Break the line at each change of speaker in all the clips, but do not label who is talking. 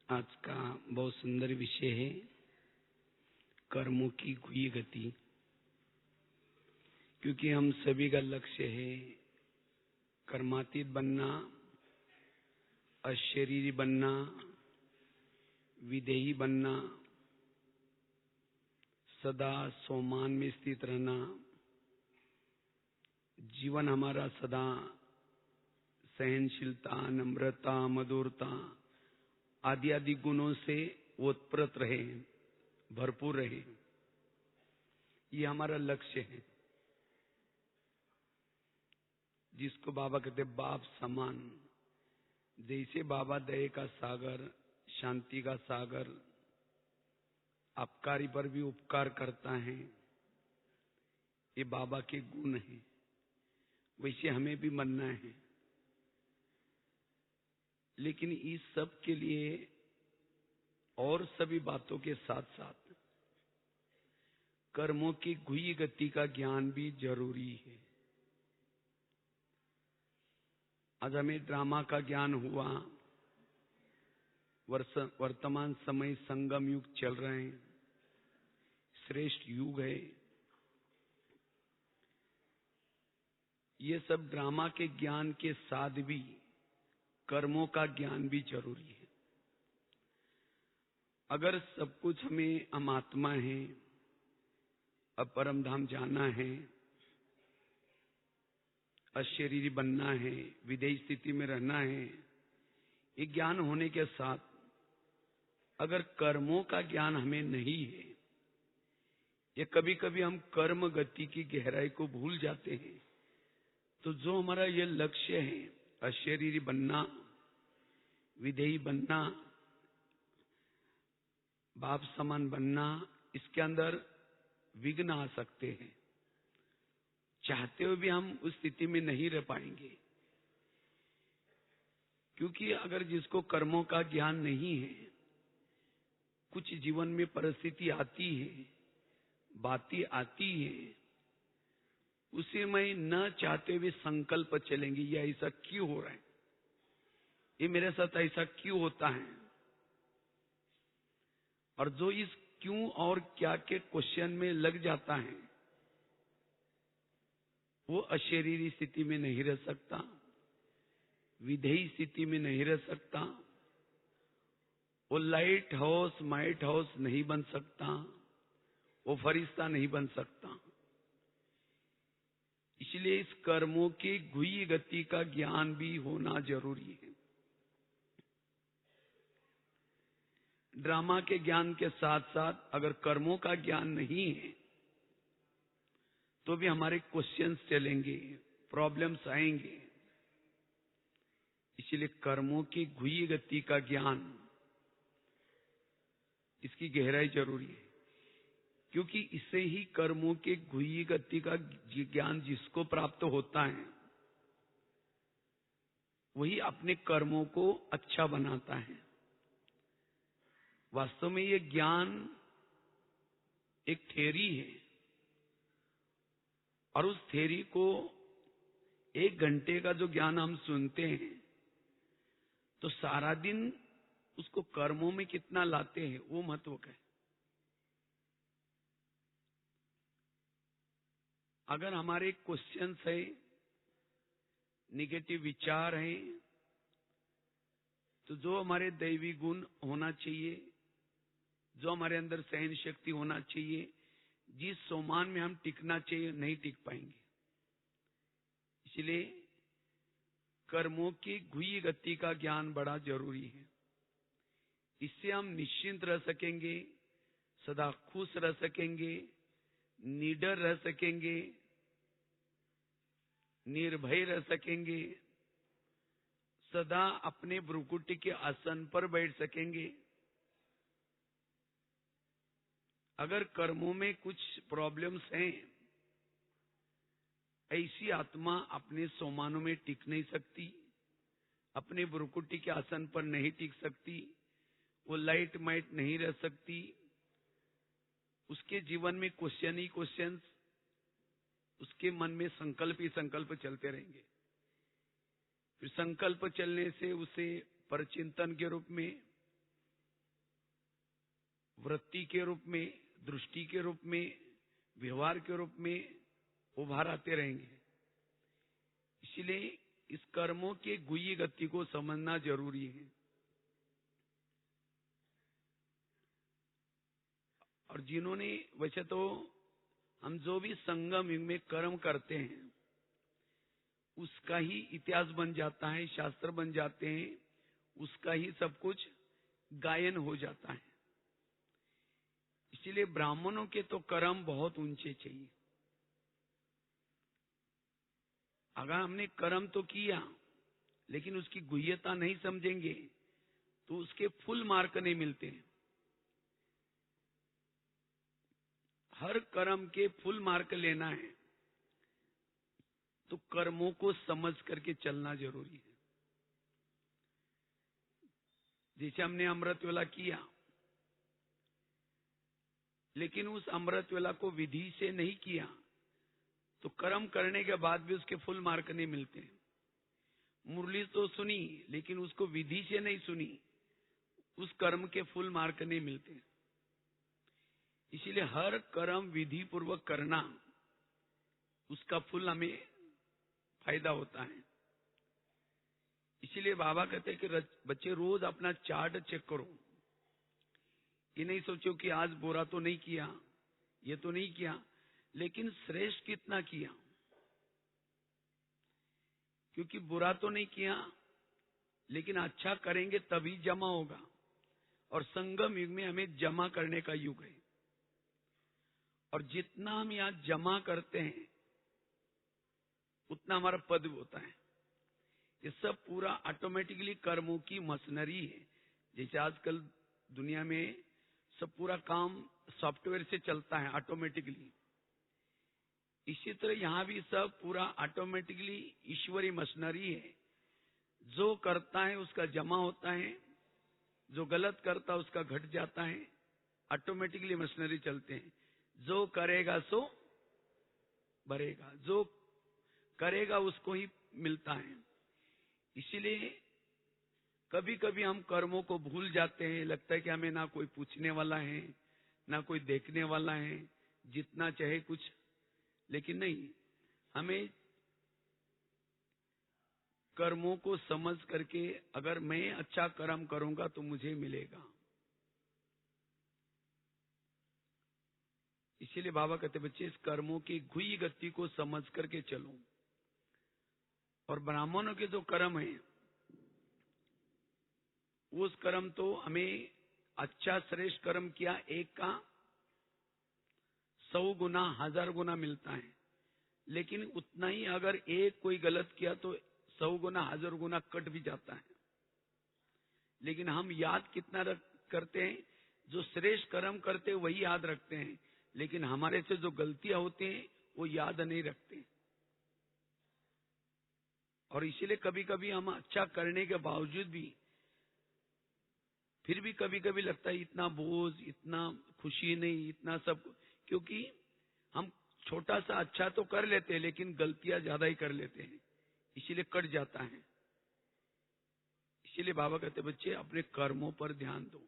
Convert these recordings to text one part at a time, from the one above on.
आज का बहुत सुंदर विषय है कर्मों की गुह्य गति। क्योंकि हम सभी का लक्ष्य है कर्मातीत बनना, अशरीरी बनना, विदेही बनना, सदा सोमान में स्थित रहना। जीवन हमारा सदा सहनशीलता, नम्रता, मधुरता आदि आदि गुणों से ओतप्रोत रहे, भरपूर रहे। ये हमारा लक्ष्य है, जिसको बाबा कहते बाप समान। जैसे बाबा दया का सागर, शांति का सागर, अपकारी पर भी उपकार करता है, ये बाबा के गुण हैं। वैसे हमें भी बनना है, लेकिन इस सब के लिए और सभी बातों के साथ साथ कर्मों की गुह्य गति का ज्ञान भी जरूरी है। आज हमें ड्रामा का ज्ञान हुआ। वर्तमान समय संगम युग चल रहे हैं, श्रेष्ठ युग है। ये सब ड्रामा के ज्ञान के साथ भी कर्मों का ज्ञान भी जरूरी है। अगर सब कुछ हम आत्मा हैं, अब परम धाम जाना है, अशरीरी बनना है, विदेही स्थिति में रहना है, ये ज्ञान होने के साथ अगर कर्मों का ज्ञान हमें नहीं है, या कभी कभी हम कर्म गति की गहराई को भूल जाते हैं, तो जो हमारा ये लक्ष्य है अशरीरी बनना, विदेही बनना, बाप समान बनना, इसके अंदर विघ्न आ सकते हैं। चाहते हुए भी हम उस स्थिति में नहीं रह पाएंगे। क्योंकि अगर जिसको कर्मों का ज्ञान नहीं है, कुछ जीवन में परिस्थिति आती है, बातें आती है, उसे में न चाहते हुए संकल्प चलेंगे, ये ऐसा क्यों हो रहा है, ये मेरे साथ ऐसा क्यों होता है। और जो इस क्यों और क्या के क्वेश्चन में लग जाता है, वो अशरीरी स्थिति में नहीं रह सकता, विधेयी स्थिति में नहीं रह सकता, वो लाइट हाउस माइट हाउस नहीं बन सकता, वो फरिश्ता नहीं बन सकता। इसलिए इस कर्मों की गुह्य गति का ज्ञान भी होना जरूरी है। ड्रामा के ज्ञान के साथ साथ अगर कर्मों का ज्ञान नहीं है, तो भी हमारे क्वेश्चंस चलेंगे, प्रॉब्लम्स आएंगे। इसलिए कर्मों की गुह्य गति का ज्ञान, इसकी गहराई जरूरी है। क्योंकि इससे ही कर्मों के गुह्य गति का ज्ञान जिसको प्राप्त होता है, वही अपने कर्मों को अच्छा बनाता है। वास्तव में ये ज्ञान एक थ्योरी है, और उस थ्योरी को 1 घंटे का जो ज्ञान हम सुनते हैं, तो सारा दिन उसको कर्मों में कितना लाते हैं, वो महत्व का है। अगर हमारे क्वेश्चंस है, निगेटिव विचार है, तो जो हमारे दैवी गुण होना चाहिए, जो हमारे अंदर सहन शक्ति होना चाहिए, जिस सोमान में हम टिकना चाहिए, नहीं टिक पाएंगे। इसलिए कर्मों की गुह्य गति का ज्ञान बड़ा जरूरी है। इससे हम निश्चिंत रह सकेंगे, सदा खुश रह सकेंगे, निडर रह सकेंगे, निर्भय रह सकेंगे, सदा अपने भ्रुकुटी के आसन पर बैठ सकेंगे। अगर कर्मों में कुछ प्रॉब्लम्स हैं, ऐसी आत्मा अपने सोमानों में टिक नहीं सकती, अपने भ्रुकुटी के आसन पर नहीं टिक सकती, वो लाइट माइट नहीं रह सकती। उसके जीवन में क्वेश्चन ही क्वेश्चंस, उसके मन में संकल्प ही संकल्प चलते रहेंगे। फिर संकल्प चलने से उसे परचिंतन के रूप में वृत्ति के रूप में, दृष्टि के रूप में, व्यवहार के रूप में उभार आते रहेंगे। इसलिए इस कर्मों के गुह्य गति को समझना जरूरी है। और जिन्होंने, वैसे तो हम जो भी संगम युग में कर्म करते हैं उसका ही इतिहास बन जाता है, शास्त्र बन जाते हैं, उसका ही सब कुछ गायन हो जाता है। इसलिए ब्राह्मणों के तो कर्म बहुत ऊंचे चाहिए। अगर हमने कर्म तो किया लेकिन उसकी गुह्यता नहीं समझेंगे तो उसके फुल मार्क नहीं मिलते। हर कर्म के फुल मार्क लेना है तो कर्मों को समझ करके चलना जरूरी है। जैसे हमने अमृत वेला किया, लेकिन उस अमृत वेला को विधि से नहीं किया तो कर्म करने के बाद भी उसके फुल मार्क नहीं मिलते। मुरली तो सुनी लेकिन उसको विधि से नहीं सुनी, उस कर्म के फुल मार्क नहीं मिलते। इसीलिए हर कर्म विधि पूर्वक करना, उसका फुल हमें फायदा होता है। इसीलिए बाबा कहते हैं कि बच्चे रोज अपना चार्ट चेक करो। ये नहीं सोचो कि आज बुरा तो नहीं किया, ये तो नहीं किया, लेकिन श्रेष्ठ कितना किया। क्योंकि बुरा तो नहीं किया लेकिन अच्छा करेंगे तभी जमा होगा। और संगम युग में हमें जमा करने का युग है। और जितना हम यहाँ जमा करते हैं उतना हमारा पद होता है। ये सब पूरा ऑटोमेटिकली कर्मों की मशीनरी है। जैसे आजकल दुनिया में सब पूरा काम सॉफ्टवेयर से चलता है ऑटोमेटिकली, इसी तरह यहां भी सब पूरा ऑटोमेटिकली ईश्वरी मशीनरी है। जो करता है उसका जमा होता है, जो गलत करता है उसका घट जाता है। ऑटोमेटिकली मशीनरी चलते हैं। जो करेगा सो भरेगा, जो करेगा उसको ही मिलता है। इसीलिए कभी कभी हम कर्मों को भूल जाते हैं। लगता है कि हमें ना कोई पूछने वाला है, ना कोई देखने वाला है, जितना चाहे कुछ। लेकिन नहीं, हमें कर्मों को समझ करके अगर मैं अच्छा कर्म करूंगा तो मुझे मिलेगा। इसीलिए बाबा कहते बच्चे इस कर्मों की गुह्य गति को समझ करके चलो। और ब्राह्मणों के जो कर्म है उस कर्म तो हमें अच्छा श्रेष्ठ कर्म किया एक का 100 गुना 1000 गुना मिलता है। लेकिन उतना ही अगर एक कोई गलत किया तो 100 गुना 1000 गुना कट भी जाता है। लेकिन हम याद कितना करते हैं? जो श्रेष्ठ कर्म करते हैं वही याद रखते हैं, लेकिन हमारे से जो गलतियां होती हैं वो याद नहीं रखते। और इसीलिए कभी कभी हम अच्छा करने के बावजूद भी फिर भी कभी कभी लगता है इतना बोझ, इतना खुशी नहीं, इतना सब, क्योंकि हम छोटा सा अच्छा तो कर लेते हैं लेकिन गलतियां ज्यादा ही कर लेते हैं, इसीलिए कट जाता है। इसीलिए बाबा कहते बच्चे अपने कर्मों पर ध्यान दो।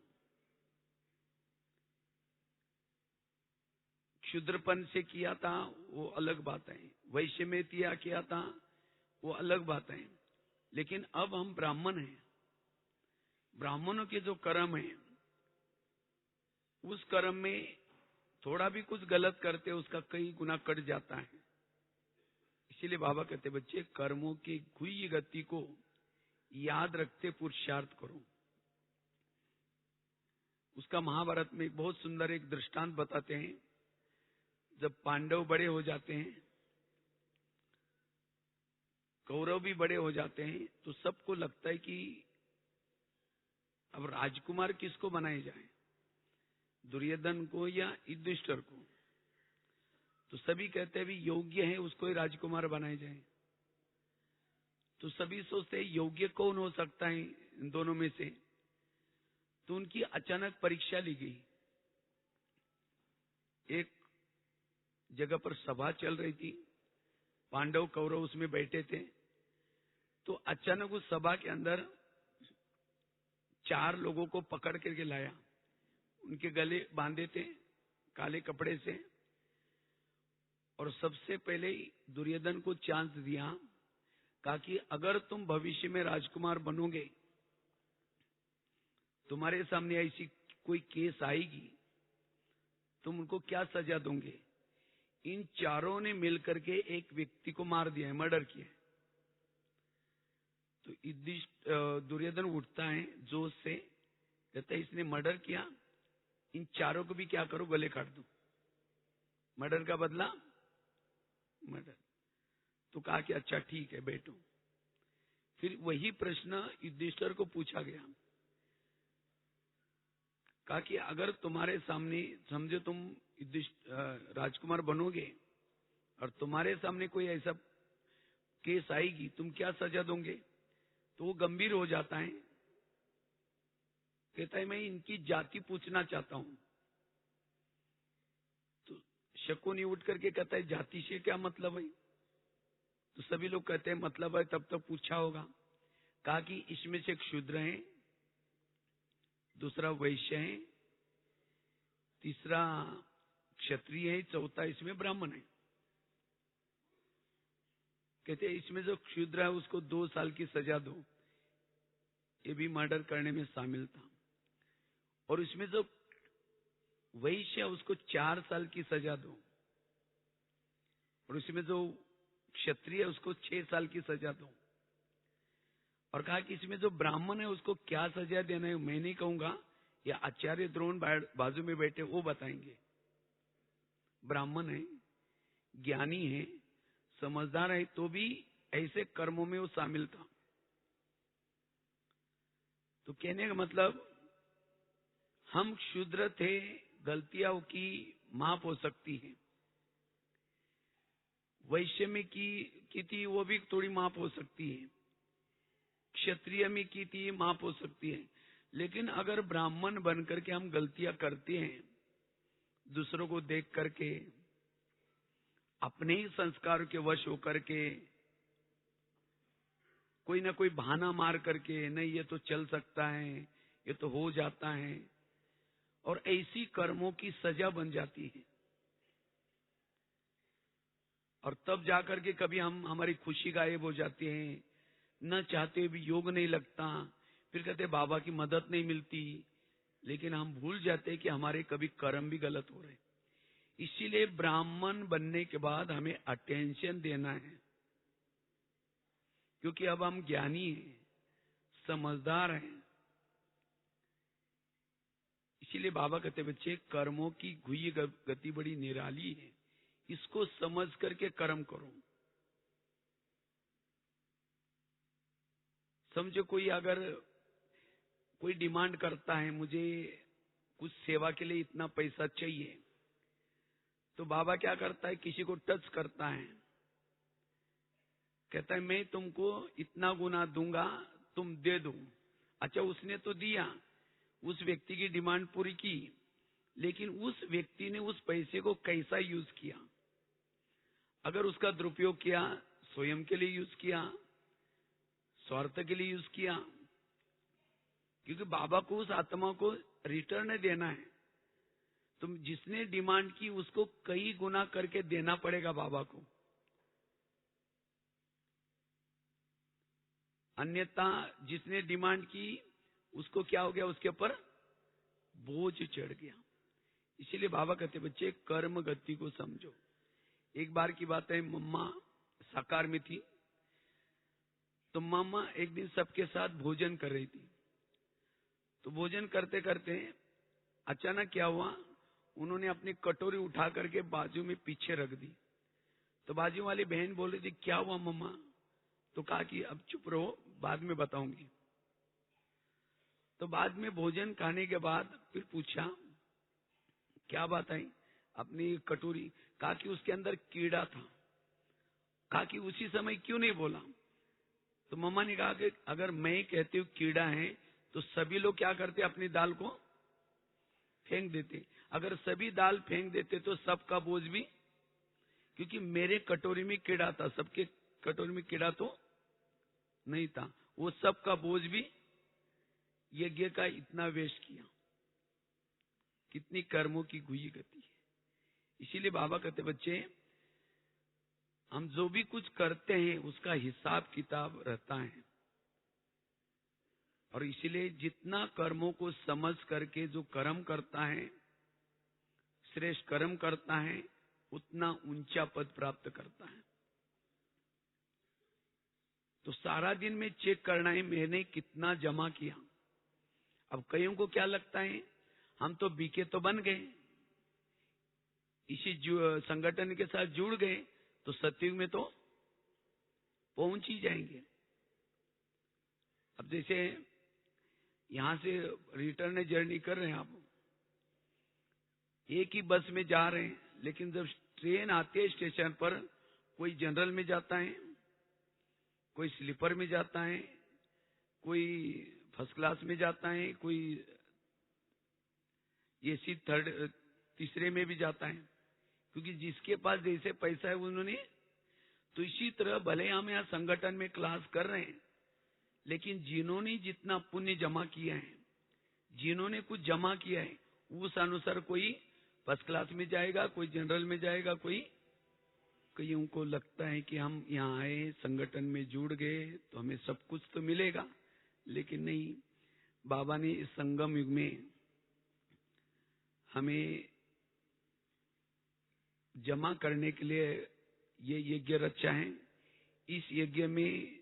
क्षुद्रपन से किया था वो अलग बात है, वैश्य में किया था वो अलग बात है, लेकिन अब हम ब्राह्मण हैं। ब्राह्मणों के जो कर्म है उस कर्म में थोड़ा भी कुछ गलत करते उसका कई गुना कट जाता है। इसीलिए बाबा कहते बच्चे कर्मों की गुह्य गति को याद रखते पुरुषार्थ करो। उसका महाभारत में बहुत सुंदर एक दृष्टांत बताते हैं। जब पांडव बड़े हो जाते हैं, कौरव भी बड़े हो जाते हैं, तो सबको लगता है कि अब राजकुमार किसको बनाए जाए, दुर्योधन को या युधिष्ठिर को। तो सभी कहते हैं भी योग्य है उसको ही राजकुमार बनाए जाए। तो सभी सोचते हैं योग्य कौन हो सकता है इन दोनों में से। तो उनकी अचानक परीक्षा ली गई। एक जगह पर सभा चल रही थी, पांडव कौरव उसमें बैठे थे। तो अचानक उस सभा के अंदर 4 लोगों को पकड़ करके लाया उनके गले बांधे थे काले कपड़े से, और सबसे पहले दुर्योधन को चांस दिया, कहा कि अगर तुम भविष्य में राजकुमार बनोगे, तुम्हारे सामने ऐसी कोई केस आएगी, तुम उनको क्या सजा दोगे? इन चारों ने मिलकर के एक व्यक्ति को मार दिया है, मर्डर किया है। तो दुर्योधन उठता है जोश से, कहता है इसने मर्डर किया, इन चारों को भी क्या करो, गले काट दो, मर्डर का बदला मर्डर। तो कहा कि अच्छा ठीक है बैठो। फिर वही प्रश्न युधिष्ठिर को पूछा गया, कहा कि अगर तुम्हारे सामने, समझो तुम राजकुमार बनोगे और तुम्हारे सामने कोई ऐसा केस आएगी, तुम क्या सजा दोगे? तो वो गंभीर हो जाता है, कहता है मैं इनकी जाति पूछना चाहता हूं। तो शकुनी उठ करके कहता है जाति से क्या मतलब है? तो सभी लोग कहते हैं मतलब है, तब तक पूछा होगा। कहा कि इसमें से एक शूद्र है, दूसरा वैश्य है, तीसरा क्षत्रिय है, चौथा इसमें ब्राह्मण है। कहते हैं इसमें जो क्षुद्र है उसको 2 साल की सजा दो, ये भी मर्डर करने में शामिल था। और इसमें जो वैश्य है उसको 4 साल की सजा दो, और इसमें जो क्षत्रिय है उसको 6 साल की सजा दो। और कहा कि इसमें जो ब्राह्मण है उसको क्या सजा देना है मैं नहीं कहूंगा, या आचार्य द्रोण बाजू में बैठे वो बताएंगे। ब्राह्मण है, ज्ञानी है, समझदार है, तो भी ऐसे कर्मों में वो शामिल था। तो कहने का मतलब हम क्षुद्र थे, गलतियां की माफ हो सकती है। वैश्य में की थी वो भी थोड़ी माफ हो सकती है, क्षत्रिय में की थी माफ हो सकती है। लेकिन अगर ब्राह्मण बनकर के हम गलतियां करते हैं, दूसरों को देख करके, अपने ही संस्कार के वश होकर के, कोई ना कोई बहाना मार करके, नहीं ये तो चल सकता है, ये तो हो जाता है, और ऐसी कर्मों की सजा बन जाती है। और तब जाकर के कभी हमारी खुशी गायब हो जाती है, न चाहते भी योग नहीं लगता, फिर कहते बाबा की मदद नहीं मिलती, लेकिन हम भूल जाते हैं कि हमारे कभी कर्म भी गलत हो रहे। इसीलिए ब्राह्मण बनने के बाद हमें अटेंशन देना है, क्योंकि अब हम ज्ञानी हैं, समझदार हैं। इसीलिए बाबा कहते बच्चे कर्मों की घुई गति बड़ी निराली है, इसको समझ करके कर्म करो। समझो कोई डिमांड करता है, मुझे कुछ सेवा के लिए इतना पैसा चाहिए, तो बाबा क्या करता है, किसी को टच करता है, कहता है मैं तुमको इतना गुना दूंगा, तुम दे दो। अच्छा उसने तो दिया, उस व्यक्ति की डिमांड पूरी की, लेकिन उस व्यक्ति ने उस पैसे को कैसा यूज किया? अगर उसका दुरुपयोग किया, स्वयं के लिए यूज किया, स्वार्थ के लिए यूज किया, क्योंकि बाबा को उस आत्मा को रिटर्न देना है। तुम जिसने डिमांड की उसको कई गुना करके देना पड़ेगा बाबा को, अन्यथा जिसने डिमांड की उसको क्या हो गया, उसके ऊपर बोझ चढ़ गया। इसीलिए बाबा कहते बच्चे कर्म गति को समझो। एक बार की बात है, मम्मा साकार में थी, तो मम्मा एक दिन सबके साथ भोजन कर रही थी। तो भोजन करते करते अचानक क्या हुआ, उन्होंने अपनी कटोरी उठा करके बाजू में पीछे रख दी। तो बाजू वाली बहन बोल रही थी क्या हुआ मम्मा? तो कहा कि अब चुप रहो, बाद में बताऊंगी। तो बाद में भोजन खाने के बाद फिर पूछा क्या बात है, अपनी कटोरी, कहा कि उसके अंदर कीड़ा था। कहा कि उसी समय क्यों नहीं बोला? तो मम्मा ने कहा कि अगर मैं कहती हूँ कीड़ा है तो सभी लोग क्या करते, अपनी दाल को फेंक देते। अगर सभी दाल फेंक देते तो सबका बोझ भी, क्योंकि मेरे कटोरी में कीड़ा था, सबके कटोरी में कीड़ा तो नहीं था, वो सबका बोझ भी यज्ञ का इतना वेस्ट किया। कितनी कर्मों की गुई गति है। इसीलिए बाबा कहते बच्चे, हम जो भी कुछ करते हैं उसका हिसाब किताब रहता है, और इसीलिए जितना कर्मों को समझ करके जो कर्म करता है, श्रेष्ठ कर्म करता है, उतना ऊंचा पद प्राप्त करता है। तो सारा दिन में चेक करना है मैंने कितना जमा किया। अब कईयों को क्या लगता है, हम तो बीके तो बन गए, इसी संगठन के साथ जुड़ गए तो सतयुग में तो पहुंच ही जाएंगे। अब जैसे यहां से रिटर्न जर्नी कर रहे हैं, आप एक ही बस में जा रहे हैं, लेकिन जब ट्रेन आती है स्टेशन पर, कोई जनरल में जाता है, कोई स्लीपर में जाता है, कोई फर्स्ट क्लास में जाता है, कोई एसी तीसरे में भी जाता है, क्योंकि जिसके पास जैसे पैसा है उन्होंने। तो इसी तरह भले हम यहाँ संगठन में क्लास कर रहे हैं, लेकिन जिन्होंने जितना पुण्य जमा किया है, जिन्होंने कुछ जमा किया है, उस अनुसार कोई फर्स्ट क्लास में जाएगा, कोई जनरल में जाएगा, कोई कईयों को लगता है कि हम यहाँ आए, संगठन में जुड़ गए तो हमें सब कुछ तो मिलेगा, लेकिन नहीं। बाबा ने इस संगम युग में हमें जमा करने के लिए ये यज्ञ रचा है। इस यज्ञ में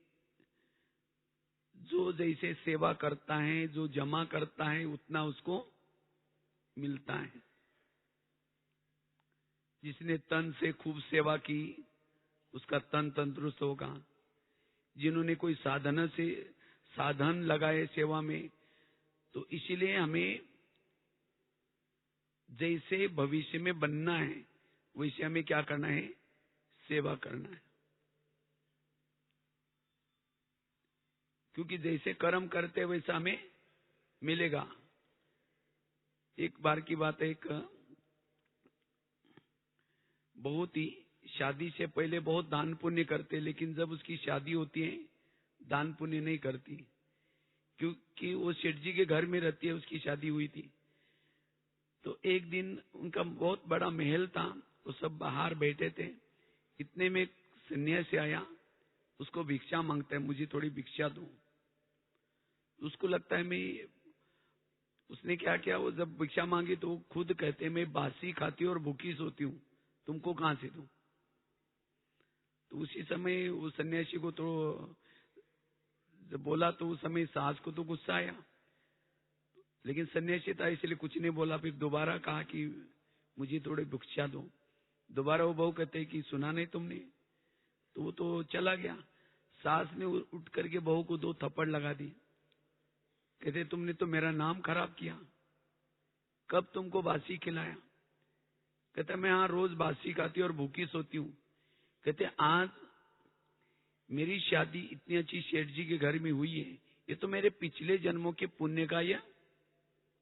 जो जैसे सेवा करता है, जो जमा करता है, उतना उसको मिलता है। जिसने तन से खूब सेवा की, उसका तन तंदुरुस्त होगा। जिन्होंने कोई साधन लगाए सेवा में, तो इसीलिए हमें जैसे भविष्य में बनना है, वैसे हमें क्या करना है, सेवा करना है। क्योंकि जैसे कर्म करते वैसा हमें मिलेगा। एक बार की बात है, एक बहुत ही शादी से पहले बहुत दान पुण्य करते, लेकिन जब उसकी शादी होती है दान पुण्य नहीं करती, क्योंकि वो सेठ जी के घर में रहती है, उसकी शादी हुई थी। तो एक दिन उनका बहुत बड़ा महल था, वो सब बाहर बैठे थे, इतने में सन्यासी आया, उसको भिक्षा मांगता है, मुझे थोड़ी भिक्षा दो। उसको लगता है मैं, उसने क्या किया, वो जब भिक्षा मांगी तो वो खुद कहते मैं बासी खाती हूँ और भूखी सोती हूँ, तुमको कहां से दूं। तो उसी समय उस सन्यासी को तो जब बोला, तो उस समय सास को तो गुस्सा आया, लेकिन सन्यासी था इसलिए कुछ नहीं बोला। फिर दोबारा कहा कि मुझे थोड़ी भिक्षा दो। दोबारा वो बहू कहते कि सुना नहीं तुमने, तो वो तो चला गया। सास ने उठ करके बहू को 2 थप्पड़ लगा दी। कहते तुमने तो मेरा नाम खराब किया, कब तुमको बासी खिलाया। कहते मैं हाँ रोज बासी खाती और भूखी सोती हूँ। कहते आज मेरी शादी इतनी अच्छी सेठ जी के घर में हुई है, ये तो मेरे पिछले जन्मों के पुण्य का यह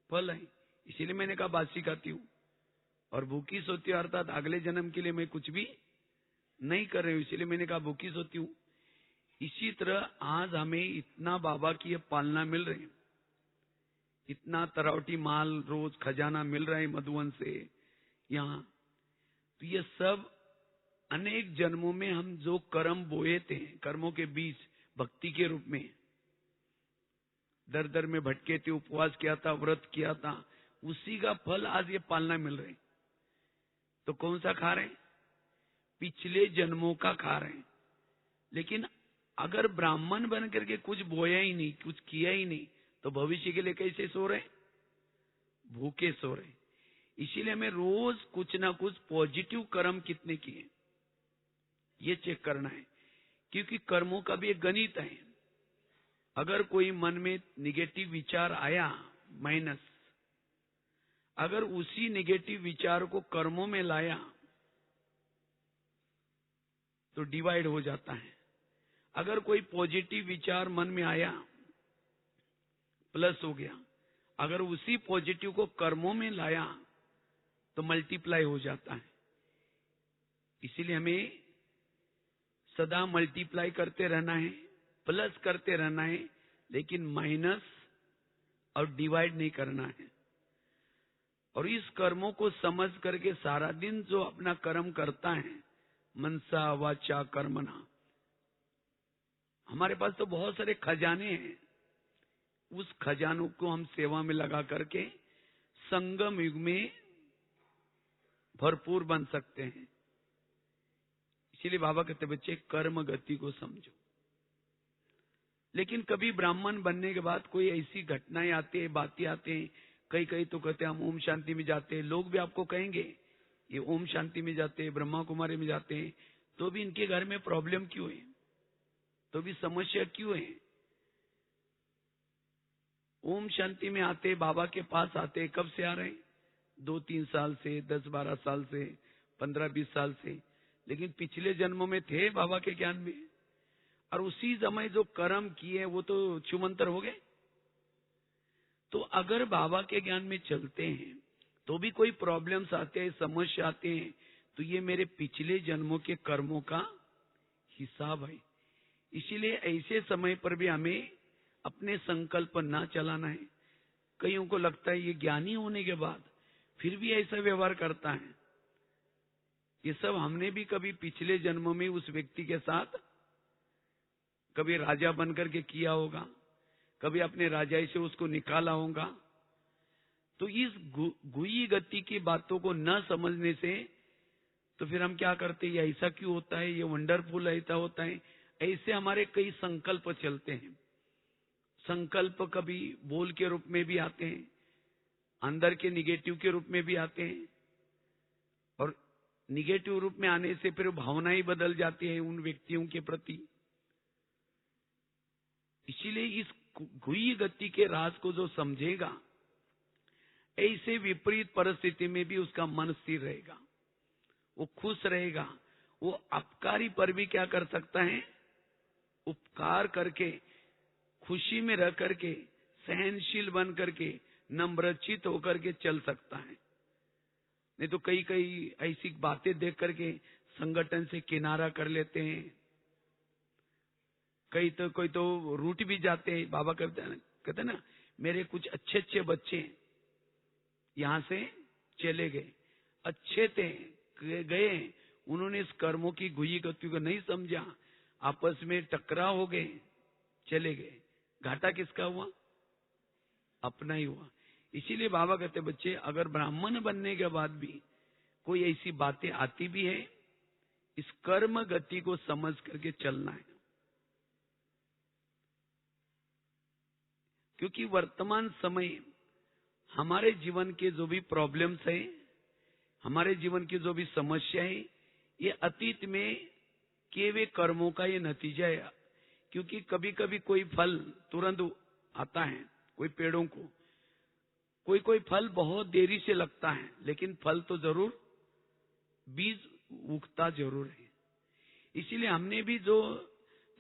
फल है, इसीलिए मैंने कहा बासी खाती हूँ और भूखी सोती हूँ, अर्थात अगले जन्म के लिए मैं कुछ भी नहीं कर रही हूँ, इसीलिए मैंने कहा भूखी सोती हूँ। इसी तरह आज हमें इतना बाबा की ये पालना मिल रही है, इतना तरावटी माल रोज खजाना मिल रहा है मधुवन से यहाँ। तो ये सब अनेक जन्मों में हम जो कर्म बोए थे, कर्मों के बीच भक्ति के रूप में दर दर में भटके थे, उपवास किया था, व्रत किया था, उसी का फल आज ये पालना मिल रहे। तो कौन सा खा रहे? पिछले जन्मों का खा रहे। लेकिन अगर ब्राह्मण बन करके कुछ बोया ही नहीं, कुछ किया ही नहीं, तो भविष्य के लिए कैसे सो रहे? भूखे सो रहे। इसीलिए हमें रोज कुछ ना कुछ पॉजिटिव कर्म कितने किए ये चेक करना है, क्योंकि कर्मों का भी एक गणित है। अगर कोई मन में निगेटिव विचार आया माइनस, अगर उसी निगेटिव विचार को कर्मों में लाया तो डिवाइड हो जाता है। अगर कोई पॉजिटिव विचार मन में आया प्लस हो गया, अगर उसी पॉजिटिव को कर्मों में लाया तो मल्टीप्लाई हो जाता है। इसीलिए हमें सदा मल्टीप्लाई करते रहना है, प्लस करते रहना है, लेकिन माइनस और डिवाइड नहीं करना है। और इस कर्मों को समझ करके सारा दिन जो अपना कर्म करता है, मनसा वाचा कर्मणा, हमारे पास तो बहुत सारे खजाने हैं। उस खजानों को हम सेवा में लगा करके संगम युग में भरपूर बन सकते हैं। इसीलिए बाबा कहते बच्चे कर्म गति को समझो। लेकिन कभी ब्राह्मण बनने के बाद कोई ऐसी घटनाएं आती है, बातें आते हैं, कई कई तो कहते हैं हम ओम शांति में जाते हैं। लोग भी आपको कहेंगे ये ओम शांति में जाते हैं, ब्रह्मा कुमारी में जाते हैं, तो भी इनके घर में प्रॉब्लम क्यों है, तो भी समस्या क्यों है? ओम शांति में आते, बाबा के पास आते, कब से आ रहे हैं? 2-3 साल से, 10-12 साल से, 15-20 साल से। लेकिन पिछले जन्मों में थे बाबा के ज्ञान में, और उसी समय जो कर्म किए वो तो छुमंतर हो गए। तो अगर बाबा के ज्ञान में चलते हैं तो भी कोई प्रॉब्लम्स आते हैं, समस्या आते हैं, तो ये मेरे पिछले जन्मों के कर्मों का हिसाब है। इसीलिए ऐसे समय पर भी हमें अपने संकल्प ना चलाना है। कईयों को लगता है ये ज्ञानी होने के बाद फिर भी ऐसा व्यवहार करता है। ये सब हमने भी कभी पिछले जन्मों में उस व्यक्ति के साथ कभी राजा बनकर के किया होगा, कभी अपने राजाई से उसको निकाला होगा। तो इस गुई गति की बातों को न समझने से तो फिर हम क्या करते हैं, ये ऐसा क्यों होता है, ये वंडरफुल ऐसा होता है, ऐसे हमारे कई संकल्प चलते हैं। संकल्प कभी बोल के रूप में भी आते हैं, अंदर के निगेटिव के रूप में भी आते हैं, और निगेटिव रूप में आने से फिर भावनाएं बदल जाती है उन व्यक्तियों के प्रति। इसीलिए इस गुई गति के राज को जो समझेगा, ऐसे विपरीत परिस्थिति में भी उसका मन स्थिर रहेगा, वो खुश रहेगा। वो अपकारी पर भी क्या कर सकता है, उपकार करके, खुशी में रह करके, सहनशील बन करके, नम्रचित होकर के चल सकता है। नहीं तो कई कई ऐसी बातें देख करके संगठन से किनारा कर लेते हैं, कोई तो रूठ भी जाते हैं। बाबा कहते ना, मेरे कुछ अच्छे अच्छे बच्चे यहां से चले गए, अच्छे थे, गए, उन्होंने इस कर्मों की गुई गति को नहीं समझा, आपस में टकराव हो गए, चले गए। घाटा किसका हुआ? अपना ही हुआ। इसीलिए बाबा कहते बच्चे, अगर ब्राह्मण बनने के बाद भी कोई ऐसी बातें आती भी है, इस कर्म गति को समझ करके चलना है। क्योंकि वर्तमान समय हमारे जीवन के जो भी प्रॉब्लम्स हैं, हमारे जीवन की जो भी समस्या है, ये अतीत में किए हुए कर्मों का ये नतीजा है। क्योंकि कभी कभी कोई फल तुरंत आता है, कोई पेड़ों को कोई फल बहुत देरी से लगता है, लेकिन फल तो जरूर, बीज उगता जरूर है। इसीलिए हमने भी जो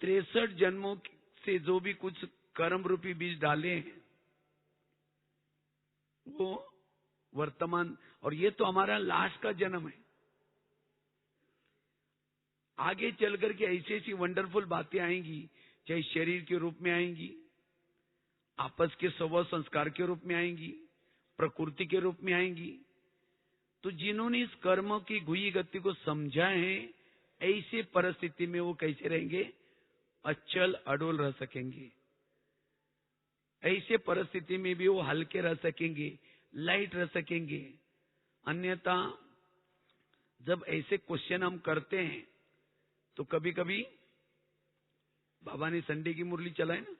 63 जन्मों से जो भी कुछ कर्म रूपी बीज डाले हैं, वो वर्तमान, और ये तो हमारा लास्ट का जन्म है। आगे चल करके ऐसी ऐसी वंडरफुल बातें आएंगी, चाहे शरीर के रूप में आएंगी, आपस के स्वभाव संस्कार के रूप में आएंगी, प्रकृति के रूप में आएंगी। तो जिन्होंने इस कर्म की गुई गति को समझा है, ऐसे परिस्थिति में वो कैसे रहेंगे, अचल अडोल रह सकेंगे। ऐसे परिस्थिति में भी वो हल्के रह सकेंगे, लाइट रह सकेंगे। अन्यथा जब ऐसे क्वेश्चन हम करते हैं तो कभी कभी, बाबा ने संडे की मुरली चलाई ना,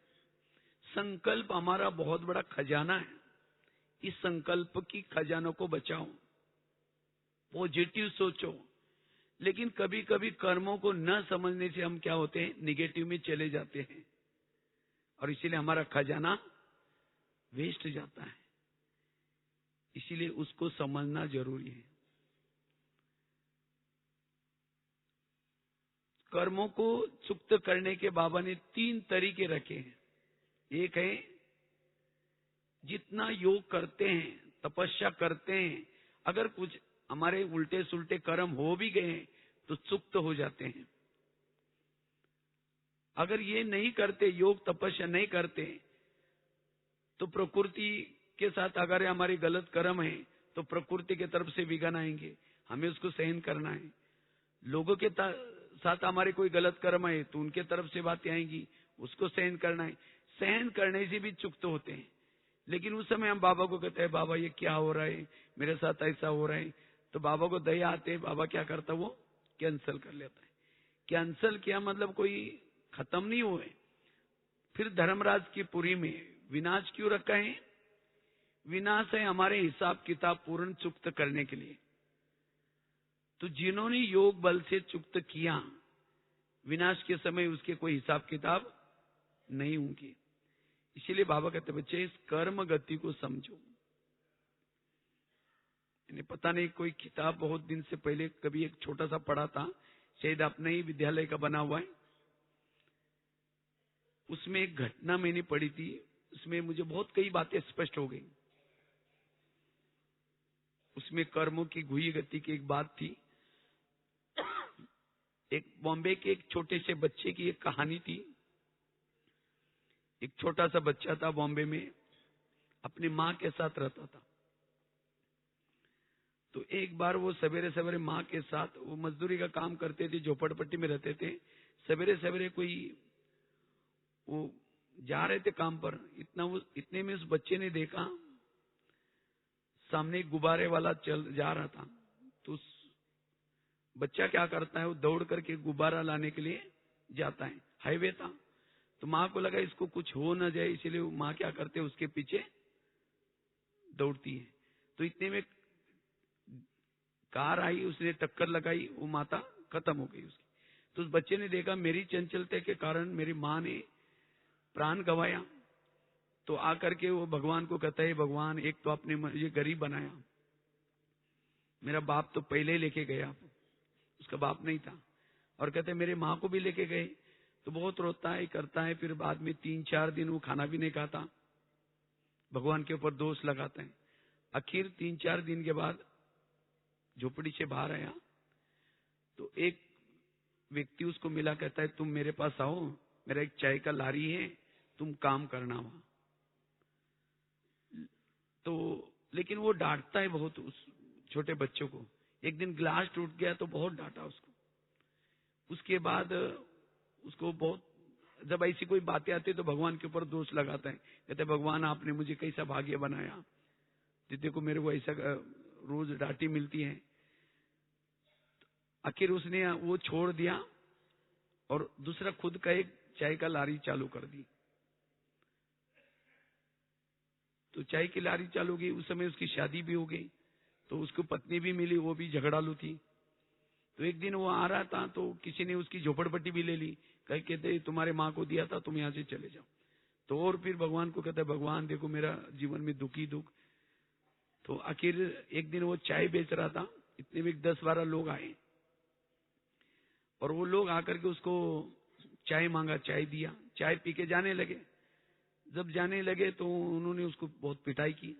संकल्प हमारा बहुत बड़ा खजाना है। इस संकल्प की खजानों को बचाओ, पॉजिटिव सोचो। लेकिन कभी कभी कर्मों को न समझने से हम क्या होते हैं, निगेटिव में चले जाते हैं, और इसीलिए हमारा खजाना वेस्ट जाता है। इसीलिए उसको समझना जरूरी है। कर्मों को चुक्त करने के बाबा ने 3 तरीके रखे हैं। एक है, जितना योग करते हैं, तपस्या करते हैं, अगर कुछ हमारे उल्टे सुल्टे कर्म हो भी गए तो चुक्त हो जाते हैं। अगर ये नहीं करते, योग तपस्या नहीं करते, तो प्रकृति के साथ अगर हमारे गलत कर्म है तो प्रकृति की तरफ से विघ्न आएंगे, हमें उसको सहन करना है। लोगों के साथ हमारे कोई गलत कर्म है तो उनके तरफ से बातें आएंगी, उसको सहन करना है। सहन करने से भी चुक तो होते हैं, लेकिन उस समय हम बाबा को कहते हैं बाबा ये क्या हो रहा है, मेरे साथ ऐसा हो रहा है, तो बाबा को दया आते है। बाबा क्या करता, वो कैंसल कर लेता है। कैंसल किया मतलब कोई खत्म नहीं हुए। फिर धर्मराज की पुरी में विनाश क्यों रखा है? विनाश है हमारे हिसाब किताब पूर्ण चुक्त करने के लिए। तो जिन्होंने योग बल से चुक्त किया, विनाश के समय उसके कोई हिसाब किताब नहीं होंगे। इसीलिए बाबा कहते बच्चे इस कर्म गति को समझो। इन्हें पता नहीं, कोई किताब बहुत दिन से पहले कभी एक छोटा सा पढ़ा था, शायद अपने ही विद्यालय का बना हुआ है। उसमें एक घटना मैंने पढ़ी थी, उसमें मुझे बहुत कई बातें स्पष्ट हो गई। उसमें कर्मों की घुई गति की एक बात थी। एक बॉम्बे के एक छोटे से बच्चे की एक कहानी थी। एक छोटा सा बच्चा था बॉम्बे में, अपनी माँ के साथ रहता था। तो एक बार वो सवेरे सवेरे माँ के साथ, वो मजदूरी का काम करते थे, झोपड़पट्टी में रहते थे। सवेरे सवेरे कोई वो जा रहे थे काम पर, इतने में उस बच्चे ने देखा सामने एक गुब्बारे वाला जा रहा था। तो उस बच्चा क्या करता है, वो दौड़ करके गुब्बारा लाने के लिए जाता है। हाईवे था, तो माँ को लगा इसको कुछ हो ना जाए, इसलिए माँ क्या करते है, उसके पीछे दौड़ती है। तो इतने में कार आई, उसने टक्कर लगाई, वो माता खत्म हो गई उसकी। तो उस बच्चे ने देखा मेरी चंचलता के कारण मेरी माँ ने प्राण गंवाया। तो आकर के वो भगवान को कहता है, भगवान एक तो आपने मुझे गरीब बनाया, मेरा बाप तो पहले ही लेके गया, उसका बाप नहीं था, और कहते मेरे माँ को भी लेके गए। तो बहुत रोता है, करता है। फिर बाद में 3-4 दिन वो खाना भी नहीं खाता, भगवान के ऊपर दोष लगाते हैं। आखिर 3-4 दिन के बाद झोपड़ी से बाहर आया, तो एक व्यक्ति उसको मिला, कहता है तुम मेरे पास आओ, मेरा एक चाय का लारी है, तुम काम करना वहां। तो लेकिन वो डांटता है बहुत उस छोटे बच्चों को। एक दिन ग्लास टूट गया तो बहुत डांटा उसको। उसके बाद उसको बहुत, जब ऐसी कोई बातें आती है तो भगवान के ऊपर दोष लगाता है, कहते भगवान आपने मुझे कैसा भाग्य बनाया, देखो मेरे को ऐसा रोज डांटी मिलती है। आखिर उसने वो छोड़ दिया और दूसरा खुद का एक चाय का लारी चालू कर दी। तो चाय की लारी चालू की, उस समय उसकी शादी भी हो गई, तो उसको पत्नी भी मिली, वो भी झगड़ालू थी। तो एक दिन वो आ रहा था, तो किसी ने उसकी झोपड़पट्टी भी ले ली, कहते तुम्हारे माँ को दिया था, तुम यहाँ से चले जाओ। तो और फिर भगवान को कहता है भगवान देखो मेरा जीवन में दुखी दुख। तो आखिर एक दिन वो चाय बेच रहा था, इतने में 10-12 लोग आए, और वो लोग आकर के उसको चाय मांगा, चाय दिया, चाय पी के जाने लगे। जब जाने लगे तो उन्होंने उसको बहुत पिटाई की,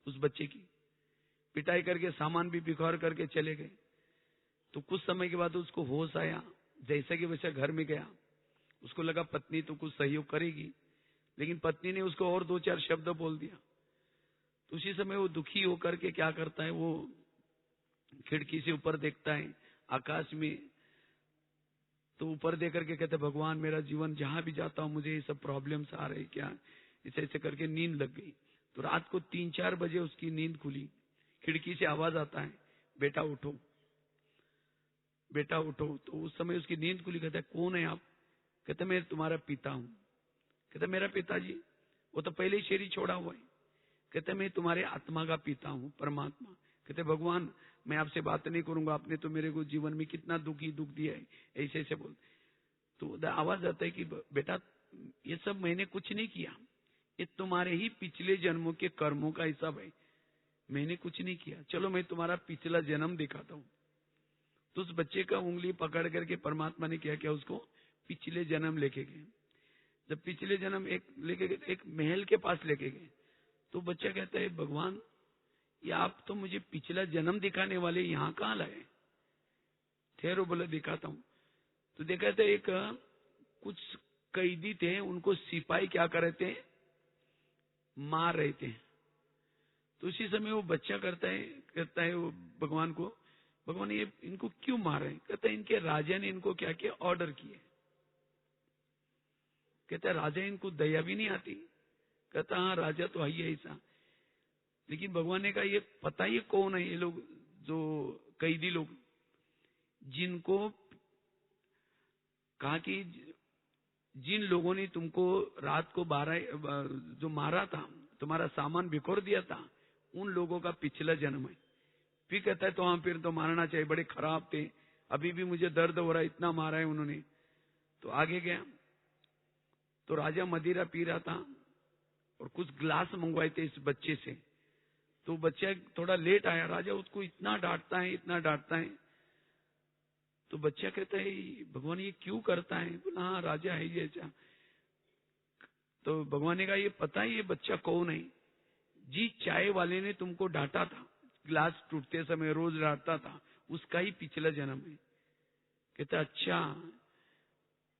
उस बच्चे की पिटाई करके सामान भी बिखर करके चले गए। तो कुछ समय के बाद उसको होश आया, जैसा कि वैसा घर में गया। उसको लगा पत्नी तो कुछ सहयोग करेगी, लेकिन पत्नी ने उसको और 2-4 शब्द बोल दिया। तो उसी समय वो दुखी होकर के क्या करता है, वो खिड़की से ऊपर देखता है आकाश में। तो ऊपर देख करके कहते भगवान मेरा जीवन जहां भी जाता हूं मुझे ये सब प्रॉब्लम्स आ रही क्या, ऐसे ऐसे करके नींद लग गई। तो रात को 3-4 बजे उसकी नींद खुली, खिड़की से आवाज आता है बेटा उठो, बेटा उठो। तो उस समय उसकी नींद खुली। कहता है कौन है आप? कहते मैं तुम्हारा पिता हूं। कहते मेरा पिताजी? वो तो पहले ही शरीर छोड़ा हुआ है। कहते मैं तुम्हारे आत्मा का पिता हूं, परमात्मा। कहते भगवान मैं आपसे बात नहीं करूंगा, आपने तो मेरे को जीवन में कितना दुख दिया है, ऐसे ऐसे बोल। तो आवाज आता है कि बेटा ये सब मैंने कुछ नहीं किया, ये तुम्हारे ही पिछले जन्मों के कर्मों का हिसाब है, मैंने कुछ नहीं किया, चलो मैं तुम्हारा पिछला जन्म दिखाता हूं। तो उस बच्चे का उंगली पकड़ करके परमात्मा ने क्या उसको पिछले जन्म लेके गए। जब पिछले जन्म लेके गए, एक महल के पास लेके गए, तो बच्चा कहता है भगवान ये आप तो मुझे पिछला जन्म दिखाने वाले यहाँ कहाँ लाए? ठहरो बोले दिखाता हूँ। तो देखा था एक कुछ कैदी थे, उनको सिपाही क्या कर रहे थे, मार रहे थे। तो उसी समय वो बच्चा कहता है वो भगवान को, भगवान ये इनको क्यों मार रहे हैं? कहता है इनके राजा ने इनको क्या किया, ऑर्डर किए। कहता है राजा इनको दया भी नहीं आती? कहता हाँ राजा तो है ही ऐसा। लेकिन भगवान ने कहा ये पता ये कौन है, ये लोग जो कैदी लोग, जिनको कहा कि जिन लोगों ने तुमको रात को 12 जो मारा था, तुम्हारा सामान बिखोर दिया था, उन लोगों का पिछला जन्म है। फिर कहता है तो हाँ फिर तो मारना चाहिए, बड़े खराब थे, अभी भी मुझे दर्द हो रहा है, इतना मारा है उन्होंने। तो आगे गया तो राजा मदिरा पी रहा था और कुछ ग्लास मंगवाए थे इस बच्चे से। तो बच्चा थोड़ा लेट आया, राजा उसको इतना डांटता है, इतना डांटता है। तो बच्चा कहता है भगवान ये क्यों करता है? बोला हाँ राजा है ये ऐसा। तो भगवान ने कहा ये पता है ये बच्चा कौन है? जी चाय वाले ने तुमको डांटा था, ग्लास टूटते समय रोज डांटता था, उसका ही पिछला जन्म है। कहता अच्छा,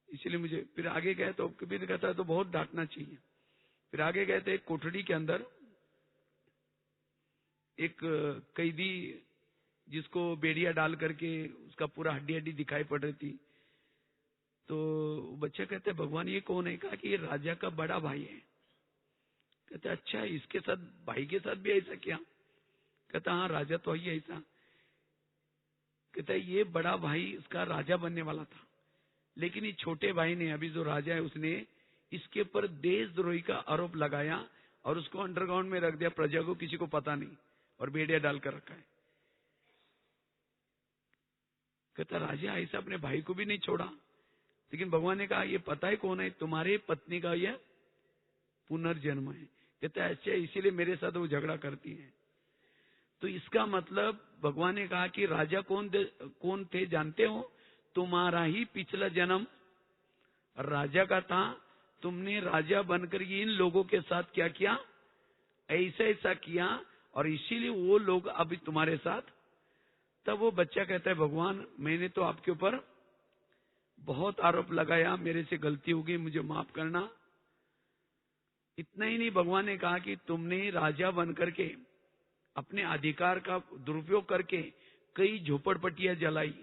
इसलिए मुझे। फिर आगे गए तो कबीर कहता है तो बहुत डांटना चाहिए। फिर आगे गए थे, एक कोठड़ी के अंदर एक कैदी जिसको बेड़िया डाल करके उसका पूरा हड्डी हड्डी दिखाई पड़ रही थी। तो बच्चा कहते हैं भगवान ये कौन है? कहा कि ये राजा का बड़ा भाई है। कहते अच्छा इसके साथ, भाई के साथ भी ऐसा क्या? कहता हाँ राजा तो ही ऐसा। कहता है ये बड़ा भाई इसका राजा बनने वाला था, लेकिन ये छोटे भाई ने, अभी जो राजा है, उसने इसके ऊपर देशद्रोही का आरोप लगाया और उसको अंडरग्राउंड में रख दिया, प्रजा को किसी को पता नहीं, और बेड़िया डालकर रखा है। कहता राजा ऐसा अपने भाई को भी नहीं छोड़ा। लेकिन भगवान ने कहा ये पता है कौन है? तुम्हारे पत्नी का यह पुनर्जन्म है। कहता है अच्छा इसीलिए मेरे साथ वो झगड़ा करती है। तो इसका मतलब भगवान ने कहा कि राजा कौन थे जानते हो? तुम्हारा ही पिछला जन्म राजा का था, तुमने राजा बनकर इन लोगों के साथ क्या किया, ऐसा ऐसा किया, और इसीलिए वो लोग अभी तुम्हारे साथ। तब वो बच्चा कहता है भगवान मैंने तो आपके ऊपर बहुत आरोप लगाया, मेरे से गलती हो गई, मुझे माफ करना। इतना ही नहीं, भगवान ने कहा कि तुमने राजा बनकर के अपने अधिकार का दुरुपयोग करके कई झोपड़पट्टियां जलाई,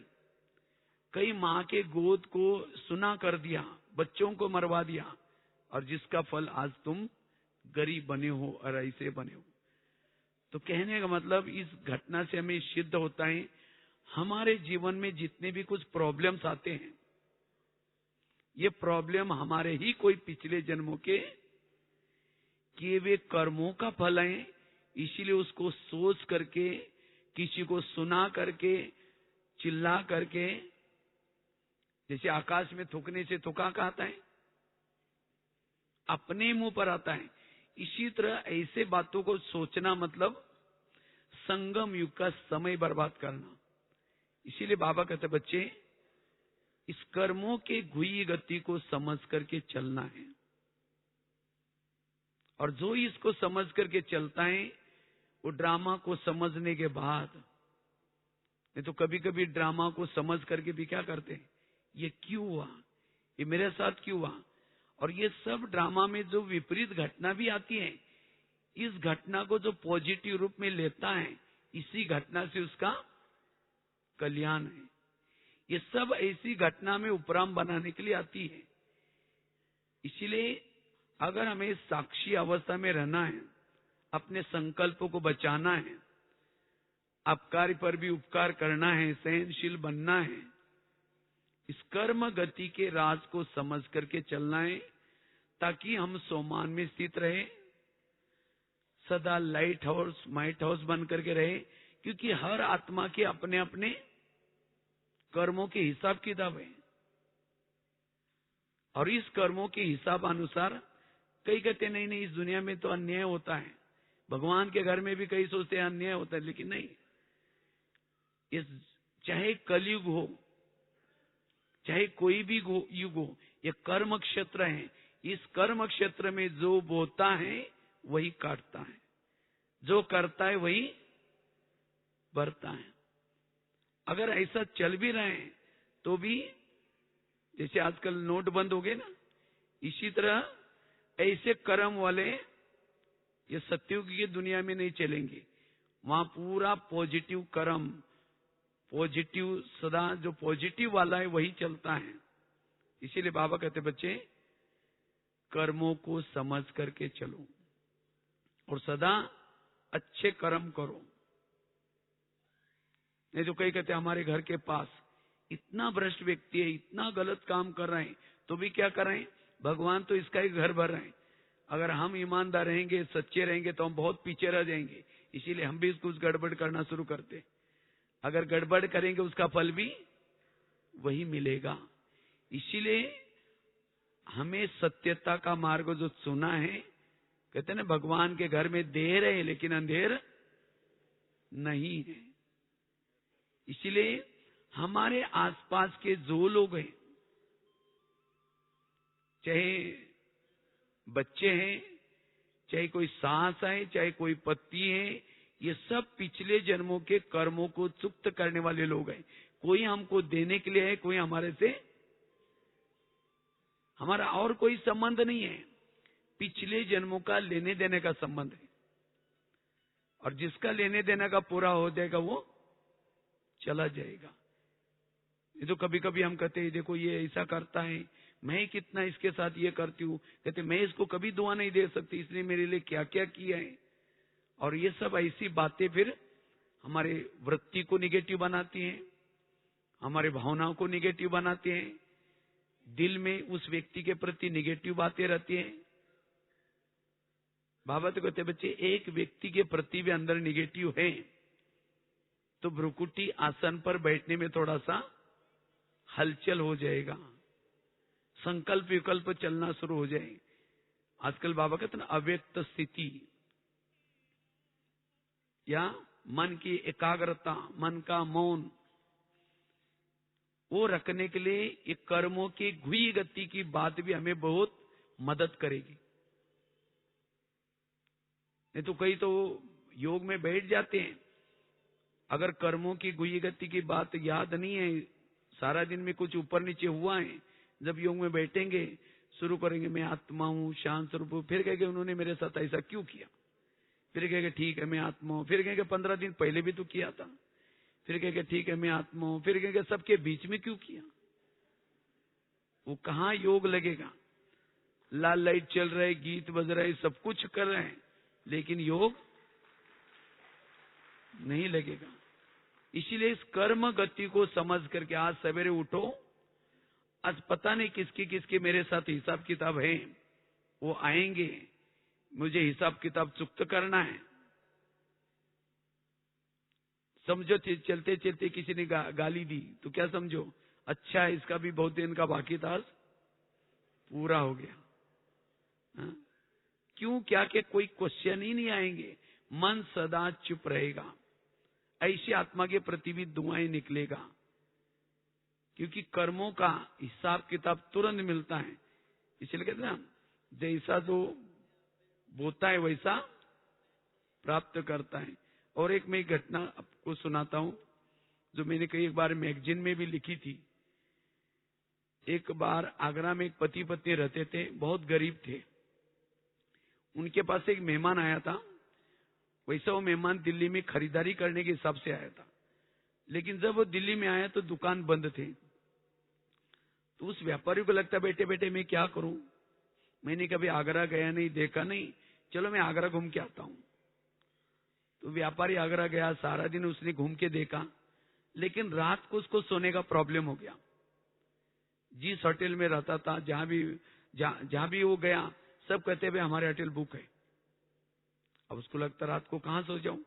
कई माँ के गोद को सुना कर दिया, बच्चों को मरवा दिया, और जिसका फल आज तुम गरीब बने हो और ऐसे बने हो। तो कहने का मतलब इस घटना से हमें सिद्ध होता है हमारे जीवन में जितने भी कुछ प्रॉब्लम्स आते हैं, ये प्रॉब्लम हमारे ही कोई पिछले जन्मों के किए हुए कर्मों का फल है। इसीलिए उसको सोच करके, किसी को सुना करके, चिल्ला करके, जैसे आकाश में थूकने से थूका कहता है, अपने मुंह पर आता है। इसी तरह ऐसे बातों को सोचना मतलब संगम युग का समय बर्बाद करना। इसीलिए बाबा कहते बच्चे इस कर्मों के घुई गति को समझ करके चलना है, और जो इसको समझ करके चलता है वो ड्रामा को समझने के बाद, नहीं तो कभी कभी ड्रामा को समझ करके भी क्या करते हैं, ये क्यों हुआ, ये मेरे साथ क्यों हुआ। और ये सब ड्रामा में जो विपरीत घटना भी आती है, इस घटना को जो पॉजिटिव रूप में लेता है, इसी घटना से उसका कल्याण है। ये सब ऐसी घटना में उपराम बनाने के लिए आती है। इसीलिए अगर हमें साक्षी अवस्था में रहना है, अपने संकल्पों को बचाना है, अपकार पर भी उपकार करना है, सहनशील बनना है, इस कर्म गति के राज को समझ करके चलना है, ताकि हम सोमान में स्थित रहे, सदा लाइट हाउस माइट हाउस बन करके रहे। क्योंकि हर आत्मा के अपने अपने कर्मों के हिसाब किताब है, और इस कर्मों के हिसाब अनुसार कई कहते नहीं नहीं इस दुनिया में तो अन्याय होता है, भगवान के घर में भी कई सोचते हैं अन्याय होता है, लेकिन नहीं, इस चाहे कलयुग हो चाहे कोई भी युग हो, ये कर्म क्षेत्र है। इस कर्म क्षेत्र में जो बोता है वही काटता है, जो करता है वही बढ़ता है। अगर ऐसा चल भी रहे तो भी, जैसे आजकल नोट बंद हो गए ना, इसी तरह ऐसे कर्म वाले ये सत्युग की दुनिया में नहीं चलेंगे। वहां पूरा पॉजिटिव कर्म, पॉजिटिव, सदा जो पॉजिटिव वाला है वही चलता है। इसीलिए बाबा कहते बच्चे कर्मों को समझ करके चलो और सदा अच्छे कर्म करो। नहीं तो कई कहते हमारे घर के पास इतना भ्रष्ट व्यक्ति है, इतना गलत काम कर रहे हैं, तो भी क्या कर रहे हैं, भगवान तो इसका ही घर भर रहे हैं। अगर हम ईमानदार रहेंगे, सच्चे रहेंगे तो हम बहुत पीछे रह जाएंगे। इसीलिए हम भी कुछ गड़बड़ करना शुरू करते। अगर गड़बड़ करेंगे उसका फल भी वही मिलेगा। इसीलिए हमें सत्यता का मार्ग जो चुना है, कहते हैं ना भगवान के घर में देर है लेकिन अंधेर नहीं है। इसीलिए हमारे आसपास के जो लोग हैं, चाहे बच्चे हैं, चाहे कोई सास है, चाहे कोई पति है, ये सब पिछले जन्मों के कर्मों को चुक्त करने वाले लोग हैं। कोई हमको देने के लिए है, कोई हमारे से, हमारा और कोई संबंध नहीं है, पिछले जन्मों का लेने देने का संबंध है। और जिसका लेने देने का पूरा हो जाएगा वो चला जाएगा। ये तो कभी कभी हम कहते हैं देखो ये ऐसा करता है, मैं कितना इसके साथ ये करती हूँ, कहते मैं इसको कभी दुआ नहीं दे सकती, इसने मेरे लिए क्या क्या किया है। और ये सब ऐसी बातें फिर हमारे वृत्ति को निगेटिव बनाती हैं, हमारे भावनाओं को निगेटिव बनाती हैं, दिल में उस व्यक्ति के प्रति निगेटिव बातें रहती हैं। बाबा तो कहते बच्चे एक व्यक्ति के प्रति भी अंदर निगेटिव है तो भ्रुकुटी आसन पर बैठने में थोड़ा सा हलचल हो जाएगा, संकल्प विकल्प चलना शुरू हो जाए। आजकल बाबा कहते ना अव्यक्त स्थिति या मन की एकाग्रता, मन का मौन, वो रखने के लिए एक कर्मों की घुई गति की बात भी हमें बहुत मदद करेगी। नहीं तो कई तो योग में बैठ जाते हैं, अगर कर्मों की गुई गति की बात याद नहीं है, सारा दिन में कुछ ऊपर नीचे हुआ है, जब योग में बैठेंगे शुरू करेंगे मैं आत्मा हूं, शांत स्वरूप हूं, फिर कहेंगे उन्होंने मेरे साथ ऐसा क्यों किया, फिर कहेंगे ठीक है मैं आत्मा हूं, फिर कहेंगे 15 दिन पहले भी तो किया था, फिर कहेंगे ठीक है मैं आत्मा हूं, फिर कहेंगे सबके बीच में क्यों किया। वो कहां योग लगेगा। लाल लाइट चल रहे, गीत बज रहे, सब कुछ कर रहे हैं, लेकिन योग नहीं लगेगा। इसीलिए इस कर्म गति को समझ करके आज सवेरे उठो, आज पता नहीं किसकी किसकी मेरे साथ हिसाब किताब है, वो आएंगे, मुझे हिसाब किताब चुक्त करना है। समझो चलते चलते किसी ने गाली दी तो क्या समझो, अच्छा इसका भी बहुत दिन का बाकी था, पूरा हो गया। हा? क्यों, क्या के कोई क्वेश्चन ही नहीं आएंगे, मन सदा चुप रहेगा। ऐसी आत्मा के प्रति भी दुआएं निकलेगा, क्योंकि कर्मों का हिसाब किताब तुरंत मिलता है। इसलिए कहते हैं ना, जैसा जो बोता है वैसा प्राप्त करता है। और एक मैं घटना आपको सुनाता हूं, जो मैंने कई एक बार मैगजीन में भी लिखी थी। एक बार आगरा में एक पति पत्नी रहते थे, बहुत गरीब थे। उनके पास एक मेहमान आया था, वैसा वो मेहमान दिल्ली में खरीदारी करने के हिसाब से आया था, लेकिन जब वो दिल्ली में आया तो दुकान बंद थे। तो उस व्यापारी को लगता बैठे बैठे मैं क्या करूं, मैंने कभी आगरा गया नहीं, देखा नहीं, चलो मैं आगरा घूम के आता हूं। तो व्यापारी आगरा गया, सारा दिन उसने घूम के देखा, लेकिन रात को उसको सोने का प्रॉब्लम हो गया। जिस होटल में रहता था, जहां भी वो गया, सब कहते भाई हमारे होटल बुक है। अब उसको लगता रात को कहां सो जाऊं,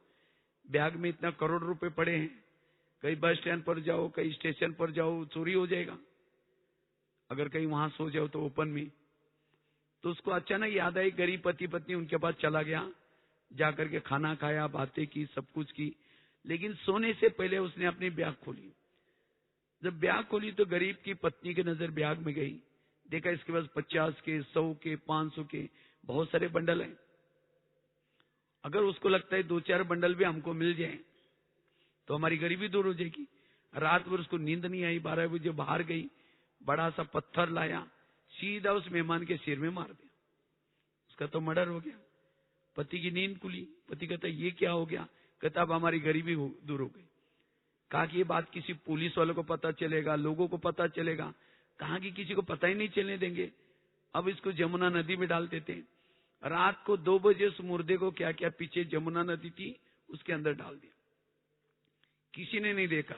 बैग में इतना करोड़ रुपए पड़े हैं, कहीं बस स्टैंड पर जाओ, कहीं स्टेशन पर जाओ, चोरी हो जाएगा, अगर कहीं वहां सो जाओ तो ओपन में। तो उसको अचानक याद आई, गरीब पति पत्नी उनके पास चला गया, जाकर के खाना खाया, बातें की, सब कुछ की, लेकिन सोने से पहले उसने अपनी बैग खोली। जब बैग खोली तो गरीब की पत्नी की नजर बैग में गई, देखा इसके पास 50 के, 100 के, 500 के बहुत सारे बंडल हैं। अगर उसको लगता है 2-4 बंडल भी हमको मिल जाए तो हमारी गरीबी दूर हो जाएगी। रात भर उसको नींद नहीं आई, 12 बजे बाहर गई, बड़ा सा पत्थर लाया, सीधा उस मेहमान के सिर में मार दिया, उसका तो मर्डर हो गया। पति की नींद खुली। पति कहता ये क्या हो गया? कहता अब हमारी गरीबी दूर हो गई। कहा कि ये बात किसी पुलिस वालों को पता चलेगा, लोगों को पता चलेगा। कहा कि किसी को पता ही नहीं चलने देंगे, अब इसको जमुना नदी में डाल देते। रात को 2 बजे उस मुर्दे को क्या किया, पीछे जमुना नदी थी उसके अंदर डाल दिया, किसी ने नहीं देखा।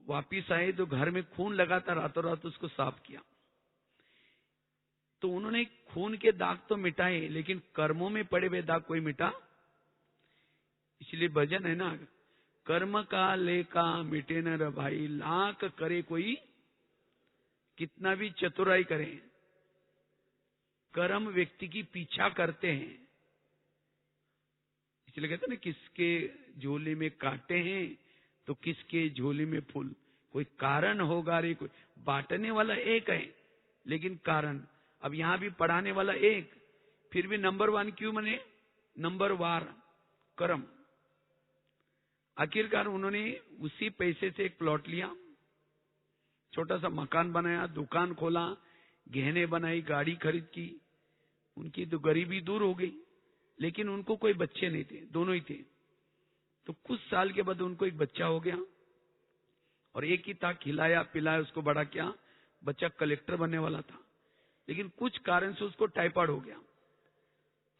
वापिस आए तो घर में खून लगा था, रातों रात उसको साफ किया। तो उन्होंने खून के दाग तो मिटाए, लेकिन कर्मों में पड़े हुए दाग कोई मिटा। इसलिए भजन है ना, कर्म का लेका मिटे न रे भाई, लाख करे कोई कितना भी चतुराई करे, कर्म व्यक्ति की पीछा करते हैं। इसलिए कहते हैं ना, किसके झोले में कांटे हैं तो किसके झोले में फूल। कोई कारण होगा रे, कोई बांटने वाला एक है लेकिन कारण। अब यहां भी पढ़ाने वाला एक, फिर भी नंबर 1 क्यों बने? नंबर वार कर्म। आखिरकार उन्होंने उसी पैसे से एक प्लॉट लिया, छोटा सा मकान बनाया, दुकान खोला, गहने बनाई, गाड़ी खरीद की। उनकी तो गरीबी दूर हो गई, लेकिन उनको कोई बच्चे नहीं थे, दोनों ही थे। तो कुछ साल के बाद उनको एक बच्चा हो गया और एक ही था, खिलाया पिलाया उसको बड़ा किया। बच्चा कलेक्टर बनने वाला था, लेकिन कुछ कारण से उसको टाइफाइड हो गया।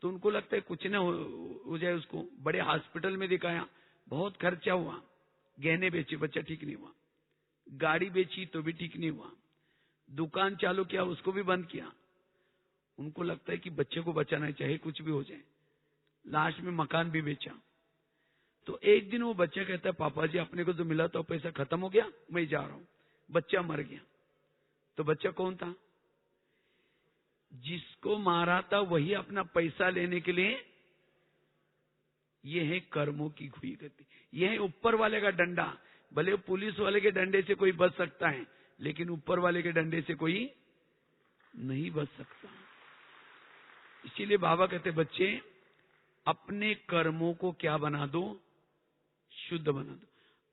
तो उनको लगता है कुछ ना हो जाए उसको, बड़े हॉस्पिटल में दिखाया, बहुत खर्चा हुआ, गहने बेचे, बच्चा ठीक नहीं हुआ। गाड़ी बेची तो भी ठीक नहीं हुआ, दुकान चालू किया उसको भी बंद किया। उनको लगता है कि बच्चे को बचाना चाहिए, कुछ भी हो जाए। लास्ट में मकान भी बेचा। तो एक दिन वो बच्चा कहता है, पापा जी अपने को जो मिला था पैसा खत्म हो गया, मैं जा रहा हूं। बच्चा मर गया। तो बच्चा कौन था? जिसको मारा था वही अपना पैसा लेने के लिए। ये है कर्मों की हुई गति, ये है ऊपर वाले का डंडा। भले पुलिस वाले के डंडे से कोई बच सकता है, लेकिन ऊपर वाले के डंडे से कोई नहीं बच सकता। इसीलिए बाबा कहते, बच्चे अपने कर्मों को क्या बना दो? शुद्ध बना दो।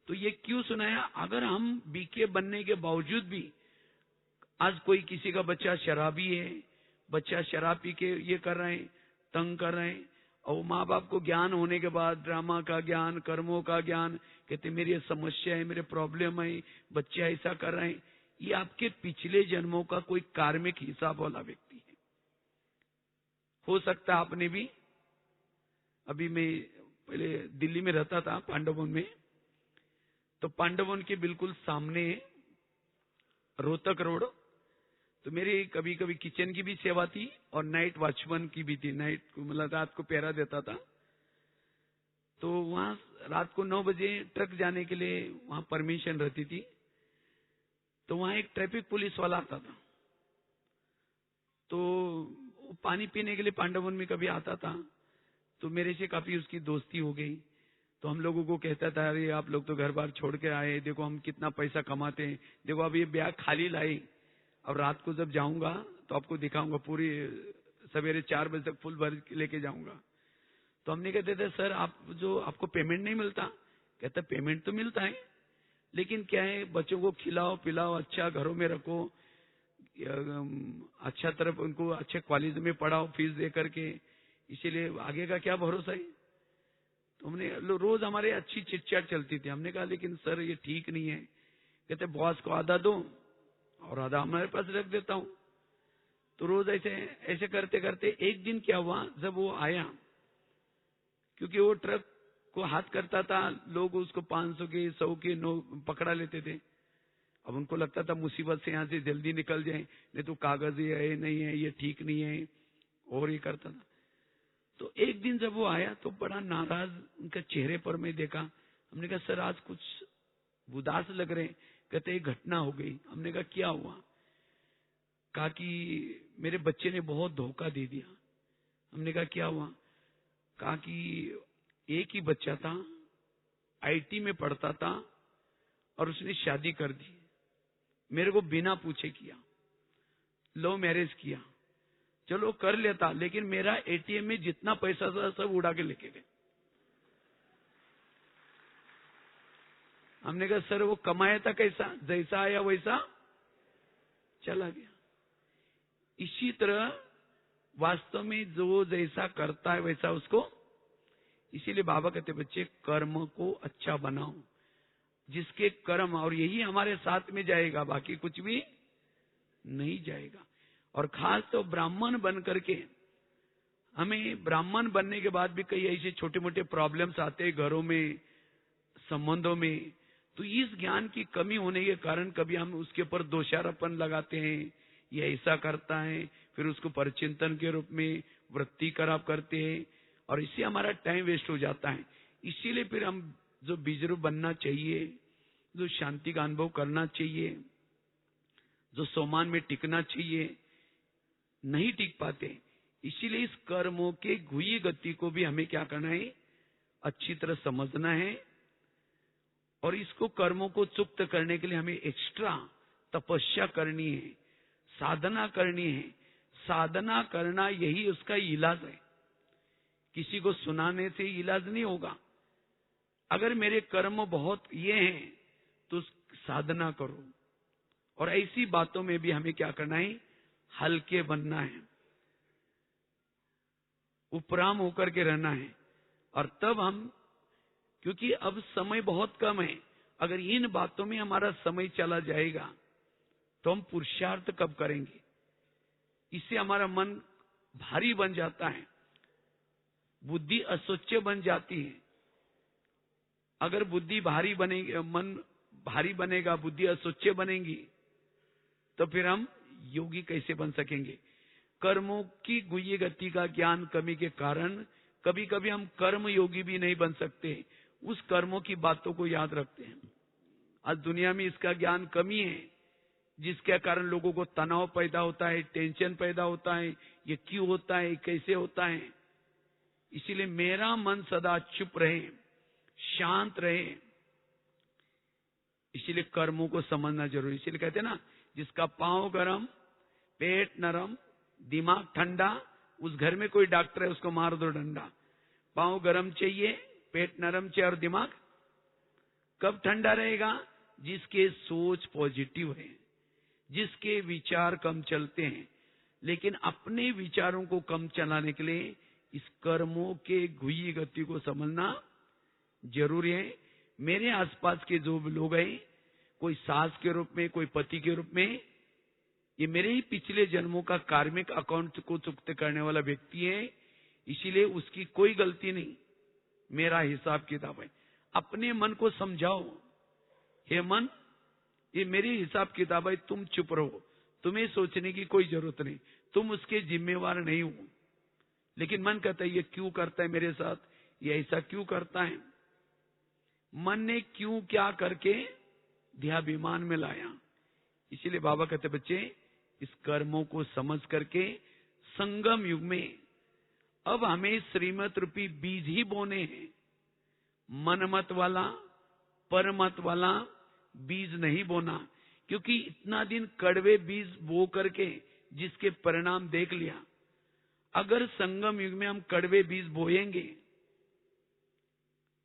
तो ये क्यों सुनाया? अगर हम बीके बनने के बावजूद भी, आज कोई किसी का बच्चा शराबी है, बच्चा शराब पी के ये कर रहे हैं, तंग कर रहे हैं, और माँ बाप को ज्ञान होने के बाद ड्रामा का ज्ञान, कर्मों का ज्ञान, कहते मेरी ये समस्या है, मेरे प्रॉब्लम है, बच्चे ऐसा कर रहे हैं, ये आपके पिछले जन्मों का कोई कार्मिक हिसाब वाला व्यक्ति है। हो सकता है आपने भी, अभी मैं पहले दिल्ली में रहता था, पांडववन में, तो पांडववन के बिल्कुल सामने रोहतक रोड, तो मेरी कभी कभी किचन की भी सेवा थी और नाइट वॉचमैन की भी थी। नाइट मतलब रात को पहरा देता था। तो वहां रात को 9 बजे ट्रक जाने के लिए वहां परमिशन रहती थी। तो वहां एक ट्रैफिक पुलिस वाला आता था, तो पानी पीने के लिए पांडववन में कभी आता था। तो मेरे से काफी उसकी दोस्ती हो गई। तो हम लोगों को कहता था, अरे आप लोग तो घर बार छोड़ के आए, देखो हम कितना पैसा कमाते हैं, देखो अब ये बैग खाली लाई, अब रात को जब जाऊंगा तो आपको दिखाऊंगा, पूरी सवेरे 4 बजे तक फुल भर लेके जाऊंगा। तो हमने कहते थे, सर आप जो आपको पेमेंट नहीं मिलता? कहता पेमेंट तो मिलता है, लेकिन क्या है, बच्चों को खिलाओ पिलाओ, अच्छा घरों में रखो, अच्छा तरफ उनको अच्छे कॉलेज में पढ़ाओ फीस दे करके, इसीलिए आगे का क्या भरोसा है। तो हमने रोज हमारे अच्छी चिटचाट चलती थी। हमने कहा लेकिन सर ये ठीक नहीं है। कहते बॉस को आधा दो और आधा हमारे पास रख देता हूं। तो रोज ऐसे ऐसे करते करते एक दिन क्या हुआ, जब वो आया, क्योंकि वो ट्रक को हाथ करता था, लोग उसको 500 के 100 के नोट पकड़ा लेते थे। अब उनको लगता था मुसीबत से यहां से जल्दी निकल जाए, नहीं तो कागज ये है नहीं है, ये ठीक नहीं है, और ये करता था। तो एक दिन जब वो आया तो बड़ा नाराज उनके चेहरे पर मैं देखा। हमने कहा सर आज कुछ उदास लग रहे। कहते एक घटना हो गई। हमने कहा क्या हुआ? कहा कि मेरे बच्चे ने बहुत धोखा दे दिया। हमने कहा क्या हुआ? कहा कि एक ही बच्चा था, आईटी में पढ़ता था और उसने शादी कर दी, मेरे को बिना पूछे किया, लव मैरिज किया। चलो कर लेता, लेकिन मेरा एटीएम में जितना पैसा था सब उड़ा के लेके गए। हमने कहा सर वो कमाया था कैसा? जैसा आया वैसा चला गया। इसी तरह वास्तव में जो जैसा करता है वैसा उसको, इसीलिए बाबा कहते बच्चे कर्म को अच्छा बनाओ, जिसके कर्म, और यही हमारे साथ में जाएगा, बाकी कुछ भी नहीं जाएगा। और खास तो ब्राह्मण बन करके, हमें ब्राह्मण बनने के बाद भी कई ऐसे छोटे मोटे प्रॉब्लम्स आते हैं घरों में, संबंधों में। तो इस ज्ञान की कमी होने के कारण कभी हम उसके ऊपर दोषारोपण लगाते हैं, ये ऐसा करता है, फिर उसको परचिंतन के रूप में वृत्ति खराब करते हैं, और इससे हमारा टाइम वेस्ट हो जाता है। इसीलिए फिर हम जो बीजरूप बनना चाहिए, जो शांति का अनुभव करना चाहिए, जो सोमान में टिकना चाहिए, नहीं टिक पाते। इसीलिए इस कर्मों के गुह्य गति को भी हमें क्या करना है, अच्छी तरह समझना है। और इसको कर्मों को चुक्त करने के लिए हमें एक्स्ट्रा तपस्या करनी है, साधना करनी है। साधना करना यही उसका इलाज है। किसी को सुनाने से इलाज नहीं होगा। अगर मेरे कर्म बहुत ये हैं तो साधना करो। और ऐसी बातों में भी हमें क्या करना है, हल्के बनना है, उपराम होकर के रहना है। और तब हम, क्योंकि अब समय बहुत कम है, अगर इन बातों में हमारा समय चला जाएगा तो हम पुरुषार्थ कब करेंगे। इससे हमारा मन भारी बन जाता है, बुद्धि अस्वच्छ बन जाती है। अगर बुद्धि भारी बनेगी, मन भारी बनेगा, बुद्धि अस्वच्छ बनेगी, तो फिर हम योगी कैसे बन सकेंगे। कर्मों की गुह्य गति का ज्ञान कमी के कारण कभी कभी हम कर्म योगी भी नहीं बन सकते, उस कर्मों की बातों को याद रखते हैं। आज दुनिया में इसका ज्ञान कमी है, जिसके कारण लोगों को तनाव पैदा होता है, टेंशन पैदा होता है, ये क्यों होता है, कैसे होता है। इसीलिए मेरा मन सदा चुप रहे, शांत रहे। इसीलिए कर्मों को समझना जरूरी। इसीलिए कहते हैं ना, जिसका पांव गरम, पेट नरम, दिमाग ठंडा, उस घर में कोई डॉक्टर है उसको मार दो डंडा। पांव गरम चाहिए, पेट नरम चाहिए, और दिमाग कब ठंडा रहेगा, जिसके सोच पॉजिटिव है, जिसके विचार कम चलते हैं। लेकिन अपने विचारों को कम चलाने के लिए इस कर्मों के गुह्य गति को समझना जरूरी है। मेरे आसपास के जो लोग हैं, कोई सास के रूप में, कोई पति के रूप में, ये मेरे ही पिछले जन्मों का कार्मिक अकाउंट को चुकत करने वाला व्यक्ति है। इसीलिए उसकी कोई गलती नहीं, मेरा हिसाब किताब है। अपने मन को समझाओ, हे मन, ये मेरी हिसाब किताब है, तुम चुप रहो, तुम्हें सोचने की कोई जरूरत नहीं, तुम उसके जिम्मेवार नहीं हो। लेकिन मन कहता है ये क्यों करता है मेरे साथ, ये ऐसा क्यों करता है। मन ने क्यों क्या करके देहाभिमान में लाया। इसीलिए बाबा कहते बच्चे, इस कर्मों को समझ करके संगम युग में अब हमें श्रीमत रूपी बीज ही बोने हैं। मन मत वाला, पर मत वाला बीज नहीं बोना। क्योंकि इतना दिन कड़वे बीज बो करके जिसके परिणाम देख लिया, अगर संगम युग में हम कड़वे बीज बोएंगे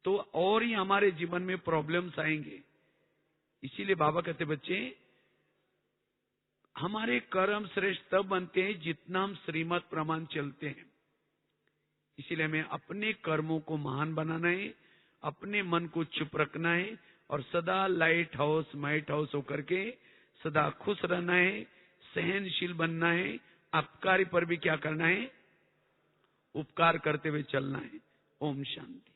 तो और ही हमारे जीवन में प्रॉब्लम्स आएंगे। इसीलिए बाबा कहते बच्चे, हमारे कर्म श्रेष्ठ तब बनते हैं जितना हम श्रीमत प्रमाण चलते हैं। इसीलिए हमें अपने कर्मों को महान बनाना है, अपने मन को चुप रखना है, और सदा लाइट हाउस माइट हाउस होकर के सदा खुश रहना है, सहनशील बनना है, अपकारी पर भी क्या करना है, उपकार करते हुए चलना है। ओम शांति।